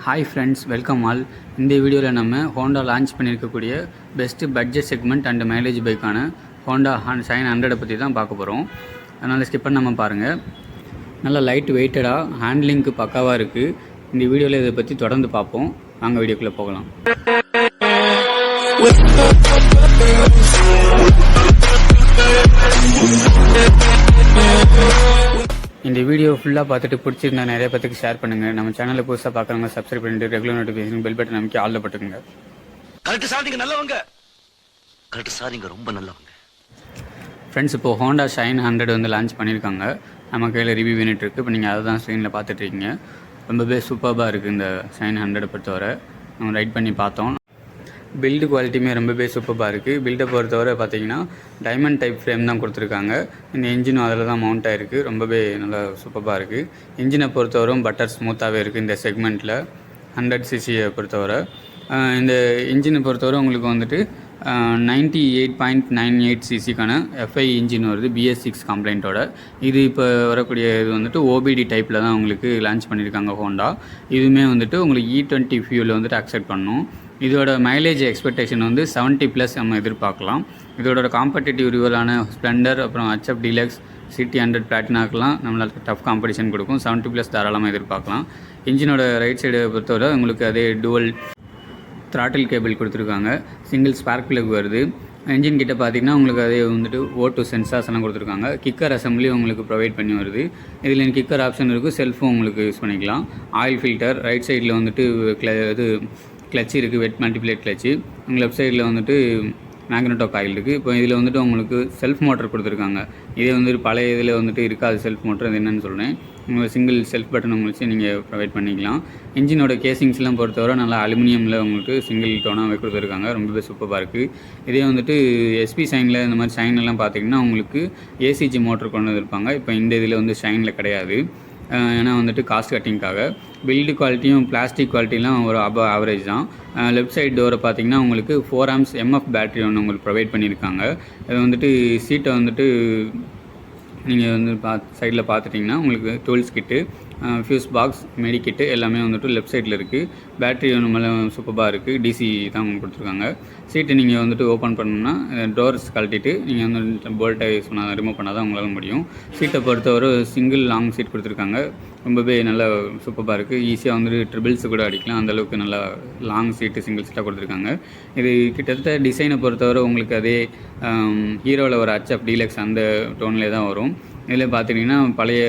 Hi friends, welcome all. இந்த வீடியோவில் நம்ம ஹோண்டா லான்ச் பண்ணியிருக்கக்கூடிய best budget segment and mileage பைக்கான ஹோண்டா ஷைன் 100 பற்றி தான் பார்க்க போகிறோம். அதனால் ஸ்கிப் பண்ணாமல் பாருங்கள். நல்லா லைட் வெயிட்டடாக, ஹேண்ட்லிங்க்கு பக்காவாக இருக்குது. இந்த வீடியோவில் இதை பற்றி தொடர்ந்து பார்ப்போம். வாங்க வீடியோக்குள்ளே போகலாம். இந்த வீடியோ ஃபுல்லாக பார்த்துட்டு பிடிச்சிருந்தா நிறைய பேருக்கு ஷேர் பண்ணுங்கள். நம்ம சேனலில் புதுசாக பார்க்குறவங்க சப்ஸ்கிரைப் பண்ணிட்டு ரெகுலர் நோட்டிஃபிகேஷன் பெல் பட்டன் நமக்கு ஆல்ல பட்டுக்குங்க. கரெக்ட் சார், நீங்கள் நல்லவங்க. கரெக்ட் சார், நீங்கள் ரொம்ப நல்லவங்க. ஃப்ரெண்ட்ஸ், இப்போது ஹோண்டா ஷைன் 100 வந்து லான்ச் பண்ணியிருக்காங்க. நம்ம கையில் ரிவ்யூ யூனிட் இருக்குது. இப்போ நீங்கள் அதை தான் ஸ்க்ரீனில் பார்த்துட்ருக்கீங்க. ரொம்பவே சூப்பராக இருக்குது இந்த ஷைன் 100 பொறுத்தவரை. நம்ம ரைட் பண்ணி பார்த்தோம். பில்டு குவாலிட்டியுமே ரொம்பவே சூப்பராக இருக்குது. பில்டை பொறுத்தவரை பார்த்தீங்கன்னா டைமண்ட் டைப் ஃப்ரேம் தான் கொடுத்துருக்காங்க. இந்த இன்ஜினும் அதில் தான் மவுண்ட் ஆகிருக்கு. ரொம்பவே நல்லா சூப்பராக இருக்குது. இன்ஜினை பொறுத்தவரையும் பட்டர் ஸ்மூத்தாகவே இருக்குது இந்த செக்மெண்ட்டில் 100cc பொறுத்தவரை. இந்த இன்ஜினை பொறுத்தவரை உங்களுக்கு வந்துட்டு 98.98cc எஃப்ஐ இன்ஜின் வருது, BS6 கம்ப்ளைண்ட்டோட. இது இப்போ வரக்கூடிய இது வந்துட்டு OBD டைப்பில் தான் உங்களுக்கு லான்ச் பண்ணியிருக்காங்க ஹோண்டா. இதுவுமே வந்துட்டு உங்களுக்கு E20 ஃபியூவில் வந்துட்டு அக்செப்ட் பண்ணும். இதோட மைலேஜ் எக்ஸ்பெக்டேஷன் வந்து 70+ நம்ம எதிர்பார்க்கலாம். இதோட காம்படிட்டிவ் ரிவலான ஸ்ப்ளெண்டர், அப்புறம் HF டீலக்ஸ், CT100 பிளாட்டினாக்கெலாம் நம்மளுக்கு டஃப் காம்படிஷன் கொடுக்கும். 70+ தாராளமாக எதிர்பார்க்கலாம். இன்ஜினோட ரைட் சைடை பொறுத்தவரை உங்களுக்கு அதே டுவல் த்ராட்டில் கேபிள் கொடுத்துருக்காங்க. சிங்கிள் ஸ்பார்க் பிளக் வருது. இன்ஜின் கிட்ட பார்த்தீங்கன்னா உங்களுக்கு அதே வந்துட்டு O2 சென்சார்ஸ் எல்லாம் கொடுத்துருக்காங்க. கிக்கர் அசம்பிளி உங்களுக்கு ப்ரொவைட் பண்ணி வருது. இதில் கிக்கர் ஆப்ஷன் இருக்குது. செல்ஃபும் உங்களுக்கு யூஸ் பண்ணிக்கலாம். ஆயில் ஃபில்டர் ரைட் சைடில் வந்துட்டு இது கிளச்சு இருக்குது, வெட் மல்டிப்ளேட் கிளச்சு. உங்கள் லெஃப்ட் சைடில் வந்துட்டு மேக்னட்டோ காயில் இருக்குது. இப்போ இதில் வந்துட்டு உங்களுக்கு செல்ஃப் மோட்டர் கொடுத்துருக்காங்க. இதே வந்துட்டு பழைய இதில் வந்துட்டு இருக்காது செல்ஃப் மோட்டர். அது என்னென்னு சொல்கிறேன். உங்களுக்கு சிங்கிள் செல்ஃப் பட்டன் உங்களுக்கு நீங்கள் ப்ரொவைட் பண்ணிக்கலாம். இன்ஜினோட கேசிங்ஸ்லாம் பொறுத்தவரை நல்லா அலுமினியமில் உங்களுக்கு சிங்கிள் டோனாக கொடுத்துருக்காங்க. ரொம்பவே சூப்பராக இருக்குது. இதே வந்துட்டு SP ஷைனில் இந்த மாதிரி ஷைன்லாம் பார்த்தீங்கன்னா உங்களுக்கு ACG மோட்டர் கொண்டு வந்திருப்பாங்க. இப்போ இந்த இதில் வந்து ஷைனில் கிடையாது. ஏன்னா வந்துட்டு காஸ்ட் கட்டிங்காக. பில்டு குவாலிட்டியும் பிளாஸ்டிக் குவாலிட்டிலாம் ஒரு ஆவரேஜ் தான். லெஃப்ட் சைடு டோரை பார்த்தீங்கன்னா உங்களுக்கு 4 amps MF பேட்டரி ஒன்று உங்களுக்கு ப்ரொவைட் பண்ணியிருக்காங்க. அது வந்துட்டு சீட்டை வந்துட்டு நீங்கள் வந்து சைடில் பார்த்துட்டிங்கன்னா உங்களுக்கு டூல்ஸ் கிட்டு, ஃபியூஸ் பாக்ஸ், மெடிக்கிட்டு எல்லாமே வந்துட்டு லெஃப்ட் சைடில் இருக்குது. பேட்டரி ஒன்று மேலே சூப்பராக இருக்குது. DC தான் உங்களுக்கு கொடுத்துருக்காங்க. சீட்டு நீங்கள் வந்துட்டு ஓப்பன் பண்ணணும்னா டோர்ஸ் கழட்டிட்டு நீங்கள் வந்து போல்ட்டை யூஸ் பண்ணால் ரிமூவ் பண்ணால் தான் உங்களால் முடியும். சீட்டை பொறுத்தவரை சிங்கிள் லாங் சீட் கொடுத்துருக்காங்க. ரொம்பவே நல்லா சூப்பராக இருக்குது. ஈஸியாக வந்துட்டு ட்ரிபிள்ஸ் கூட அடிக்கலாம். அந்தளவுக்கு நல்லா லாங் சீட்டு சிங்கிள் சீட்டாக கொடுத்துருக்காங்க. இது கிட்டத்தட்ட டிசைனை பொறுத்தவரை உங்களுக்கு அதே ஹீரோவில் ஒரு HF டீலக்ஸ் அந்த டோன்லேயே தான் வரும். இதில் பார்த்துட்டிங்கன்னா பழைய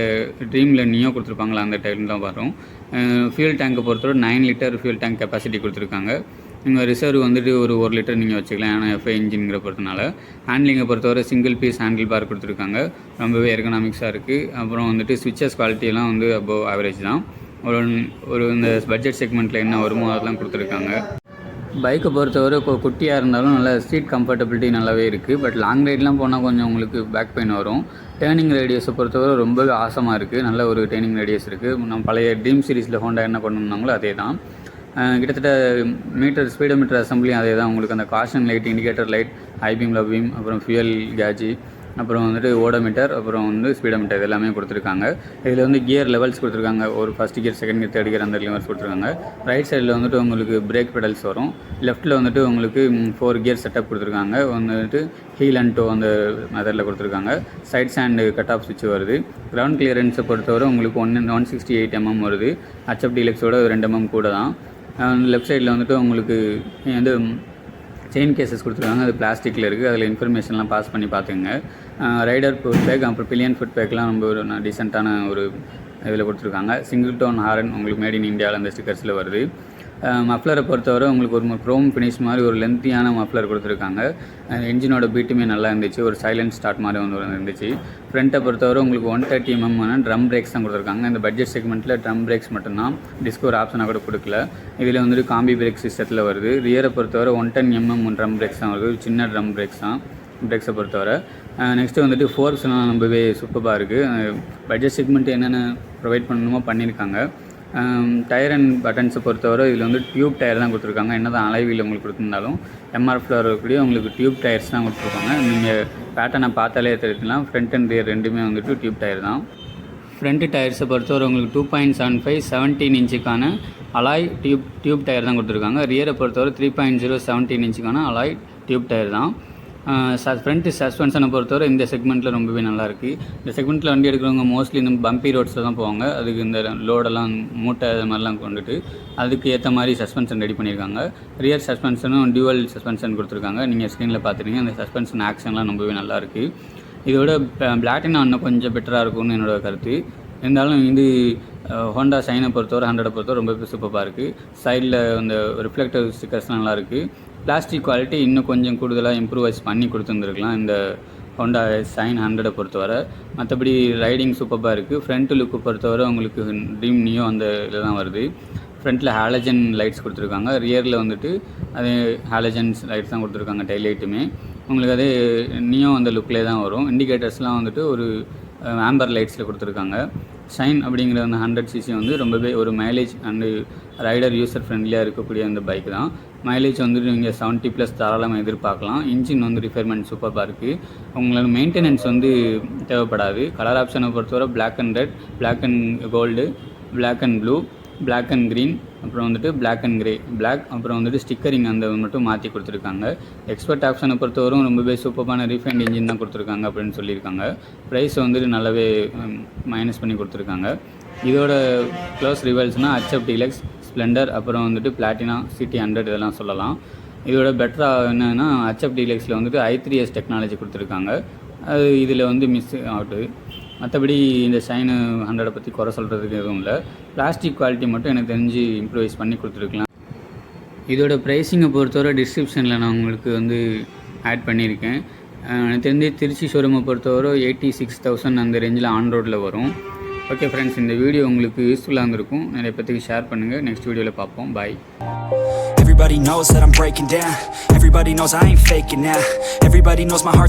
ட்ரீமில் நியோ கொடுத்துருப்பாங்களா அந்த டைம் தான் வரும். ஃபியூல் டேங்கை பொறுத்தவரை 9 லிட்டர் ஃபியூல் டேங்க் கெப்பாசிட்டி கொடுத்துருக்காங்க. நீங்கள் ரிசர்வ் வந்துட்டு ஒரு 1 லிட்டர் நீங்கள் வச்சுக்கலாம். ஏன்னா FI இன்ஜின்கிற பொறுத்தனால. ஹேண்ட்லிங்கை பொறுத்தவரை சிங்கிள் பீஸ் ஹேண்டில் பார் கொடுத்துருக்காங்க. ரொம்பவே எர்கனாமிக்ஸாக இருக்குது. அப்புறம் வந்துட்டு ஸ்விட்சஸ் குவாலிட்டியெல்லாம் வந்து அபோவ் ஆவரேஜ் தான். ஒரு இந்த பட்ஜெட் செக்மெண்ட்டில் என்ன வருமோ அதெல்லாம் கொடுத்துருக்காங்க. பைக்கை பொறுத்தவரை குட்டியாக இருந்தாலும் நல்லா சீட் கம்ஃபர்டபிலிட்டி நல்லாவே இருக்குது. பட் லாங் ரைட்லாம் போனால் கொஞ்சம் உங்களுக்கு பேக் பெயின் வரும். டேர்னிங் ரேடியஸை பொறுத்தவரை ரொம்பவே ஆசமாக இருக்குது. நல்ல ஒரு டேர்னிங் ரேடியஸ் இருக்குது. நம்ம பழைய ட்ரீம் சீரிஸில் ஹோண்டா என்ன பண்ணணும்னாங்களோ அதே தான். கிட்டத்தட்ட ஸ்பீடோ மீட்டர் அசம்பிளியும் அதே தான். உங்களுக்கு அந்த caution light, indicator light, high beam, low beam, அப்புறம் ஃபியூயல் கேஜி, அப்புறம் வந்துட்டு ஓடோமீட்டர், அப்புறம் வந்து ஸ்பீடோமீட்டர் இது எல்லாமே கொடுத்துருக்காங்க. இதில் வந்து கியர் லெவல்ஸ் கொடுத்துருக்காங்க. ஒரு first gear, second gear, third gear அந்த லெவல்ஸ் கொடுத்துருக்காங்க. ரைட் சைடில் வந்துட்டு உங்களுக்கு பிரேக் பெடல்ஸ் வரும். லெஃப்ட்டில் வந்துட்டு உங்களுக்கு 4 கியர் செட்டப் கொடுத்துருக்காங்க. வந்துட்டு ஹீல் அண்ட் டோ அந்த மெத்தடில் கொடுத்துருக்காங்க. சைட் ஸ்டாண்டு கட் ஆஃப் சுவிட்ச் வருது. கிரவுண்ட் கிளியரன்ஸை பொறுத்தவரை உங்களுக்கு 168 mm வருது. HF டீலக்ஸோட 2 mm கூட தான். லெஃப்ட் சைடில் வந்துட்டு உங்களுக்கு வந்து செயின் கேசஸ் கொடுத்துருக்காங்க. அது பிளாஸ்டிக்கில் இருக்குது. அதில் இன்ஃபர்மேஷன்லாம் பாஸ் பண்ணி பார்த்துங்க. ரைடர் ஃபுட் பேக், அப்புறம் பில்லியன் ஃபுட் பேக்லாம் ரொம்ப ஒரு டீசெண்டான ஒரு இதில் கொடுத்துருக்காங்க. சிங்கிள் டோன் ஹாரன் உங்களுக்கு மேட் இன் இந்தியாவில் அந்த ஸ்டிக்கர்ஸில் வருது. மஃப்ளரை பொறுத்தவரை உங்களுக்கு ஒரு க்ரோம் ஃபினிஷ் மாதிரி ஒரு லென்த்தியான மஃப்ளர் கொடுத்துருக்காங்க. இன்ஜினோட பீட்டுமே நல்லா இருந்துச்சு. ஒரு சைலண்ட் ஸ்டார்ட் மாதிரி வந்து இருந்துச்சு. ஃப்ரண்ட்டை பொறுத்தவரை உங்களுக்கு 130 mm ட்ரம் பிரேக்ஸ் தான் கொடுத்துருக்காங்க. இந்த பட்ஜெட் செக்மெண்ட்டில் ட்ரம் பிரேக்ஸ் மட்டும்தான். டிஸ்க் ஒரு ஆப்ஷனாக கூட கொடுக்கல. இதில் வந்துட்டு காம்பி பிரேக் சிஸ்டத்தில் வருது. ரியரை பொறுத்தவரை 110 mm ட்ரம் பிரேக்ஸ் தான் வருது. சின்ன ட்ரம் பிரேக்ஸ் தான் பிரேக்ஸை பொறுத்தவரை. நெக்ஸ்ட்டு வந்துட்டு ஃபோர்ஸ்லாம் ரொம்பவே சூப்பராக இருக்குது. பட்ஜெட் செக்மெண்ட் என்னென்ன ப்ரொவைட் பண்ணணுமோ பண்ணியிருக்காங்க. டயர் அண்ட் பட்டன்ஸை பொறுத்தவரை இதில் வந்து டியூப் டயர் தான் கொடுத்துருக்காங்க. என்ன தான் அலைவீல் உங்களுக்கு கொடுத்துருந்தாலும் MRFல வரக்கூடிய உங்களுக்கு டியூப் டயர்ஸ் தான் கொடுத்துருக்காங்க. நீங்கள் பேட்டர்னை பார்த்தாலே தெரிஞ்சுக்கலாம். ஃப்ரண்ட் அண்ட் ரியர் ரெண்டுமே வந்துட்டு டியூப் டயர் தான். ஃப்ரண்ட் டயர்ஸை பொறுத்தவரை உங்களுக்கு 2.75 17 இன்ச்சுக்கான அலாய் டியூப் டயர் தான் கொடுத்துருக்காங்க. ரியரை பொறுத்தவரை 3.0 17 இன்ச்சுக்கான அலாய் டியூப் டயர் தான். ஃப்ரண்ட் சஸ்பென்ஷனை பொறுத்தவரை இந்த செக்மெண்ட்டில் ரொம்பவே நல்லாயிருக்கு. இந்த செக்மெண்ட்டில் வண்டி எடுக்கிறவங்க மோஸ்ட்லி இந்த பம்பி ரோட்ஸில் தான் போவாங்க. அதுக்கு இந்த லோடெல்லாம் மூட்டை அது மாதிரிலாம் கொண்டுட்டு அதுக்கு ஏற்ற மாதிரி சஸ்பென்ஷன் ரெடி பண்ணியிருக்காங்க. ரியர் சஸ்பென்ஷனும் டியூவல் சஸ்பென்ஷன் கொடுத்துருக்காங்க. நீங்கள் ஸ்க்ரீனில் பார்த்துட்டீங்க. அந்த சஸ்பென்ஷன் ஆக்ஷன்லாம் ரொம்பவே நல்லாயிருக்கு. இதோட பிளாட்டினா இன்னும் கொஞ்சம் பெட்டராக இருக்கும்னு என்னோட கருத்து. இருந்தாலும் இது ஹோண்டா ஷைனை பொறுத்தவரை 100 பொறுத்தவரை ரொம்பவே சூப்பராக இருக்குது. சைடில் அந்த ரிஃப்ளெக்டிவ் ஸ்டிக்கர்ஸ்லாம் நல்லாயிருக்கு. பிளாஸ்டிக் குவாலிட்டி இன்னும் கொஞ்சம் கூடுதலாக இம்ப்ரூவைஸ் பண்ணி கொடுத்துருந்துருக்கலாம் இந்த ஹோண்டா ஷைன் 100 பொறுத்தவரை. மற்றபடி ரைடிங் சூப்பராக இருக்குது. ஃப்ரண்ட் லுக்கு பொறுத்தவரை உங்களுக்கு ட்ரீம் நியோ அந்த இதில் தான் வருது. ஃப்ரண்ட்டில் ஹாலஜன் லைட்ஸ் கொடுத்துருக்காங்க. ரியரில் வந்துட்டு அதே ஹாலஜன்ஸ் லைட்ஸ் தான் கொடுத்துருக்காங்க. டெய்ல் லைட்டுமே உங்களுக்கு அதே நியோ அந்த லுக்லேயே தான் வரும். இண்டிகேட்டர்ஸ்லாம் வந்துட்டு ஒரு ஆம்பர் லைட்ஸில் கொடுத்துருக்காங்க. ஷைன் அப்படிங்கிற அந்த 100cc வந்து ரொம்பவே ஒரு மைலேஜ் அண்டு ரைடர் யூசர் ஃப்ரெண்ட்லியாக இருக்கக்கூடிய அந்த பைக் தான். மைலேஜ் வந்துட்டு நீங்கள் 70+ தாராளமாக எதிர்பார்க்கலாம். இன்ஜின் வந்து ரிஃபைர்மெண்ட் சூப்பராக இருக்குது. உங்களுக்கு மெயின்டெனன்ஸ் வந்து தேவைப்படாது. கலர் ஆப்ஷனை பொறுத்தவரை Black and Red, Black and Gold, Black and Blue, Black and Green, அப்புறம் வந்துட்டு Black and Grey, Black, அப்புறம் வந்துட்டு ஸ்டிக்கரிங் அந்த மட்டும் மாற்றி கொடுத்துருக்காங்க. எக்ஸ்பர்ட் ஆப்ஷனை பொறுத்தவரைக்கும் ரொம்பவே சூப்பரான ரீஃபைண்ட் இன்ஜின் தான் கொடுத்துருக்காங்க அப்படின்னு சொல்லியிருக்காங்க. ப்ரைஸ் வந்துட்டு நல்லாவே மைனஸ் பண்ணி கொடுத்துருக்காங்க. இதோட க்ளோஸ் ரிவல்ஸ்னால் HF Deluxe, ஸ்ப்ளெண்டர், அப்புறம் வந்துட்டு பிளாட்டினா, CT 100 இதெல்லாம் சொல்லலாம். இதோட பெட்டராக என்னென்னா HF Deluxeல வந்துட்டு i3S டெக்னாலஜி கொடுத்துருக்காங்க. அது இதில் வந்து மிஸ் ஆகுது. மற்றபடி இந்த ஷைனு 100 பற்றி குறை சொல்கிறதுக்கு எதுவும் இல்லை. பிளாஸ்டிக் குவாலிட்டி மட்டும் எனக்கு தெரிஞ்சு இம்ப்ரூவைஸ் பண்ணி கொடுத்துருக்கலாம். இதோட ப்ரைஸிங்கை பொறுத்தவரை டிஸ்கிரிப்ஷனில் நான் உங்களுக்கு வந்து ஆட் பண்ணியிருக்கேன். எனக்கு தெரிஞ்சு திருச்சி ஷோரூமை பொறுத்தவரை 86,000 அந்த ரேஞ்சில் ஆன் ரோட்டில் வரும். ஓகே ஃப்ரெண்ட்ஸ், இந்த வீடியோ உங்களுக்கு யூஸ்ஃபுல்லாக இருந்திருக்கும். நிறைய பேத்துக்கு ஷேர் பண்ணுங்கள். நெக்ஸ்ட் வீடியோவில் பார்ப்போம். பாய். Everybody knows that I'm breaking down. Everybody knows I ain't faking now. Everybody knows my heart's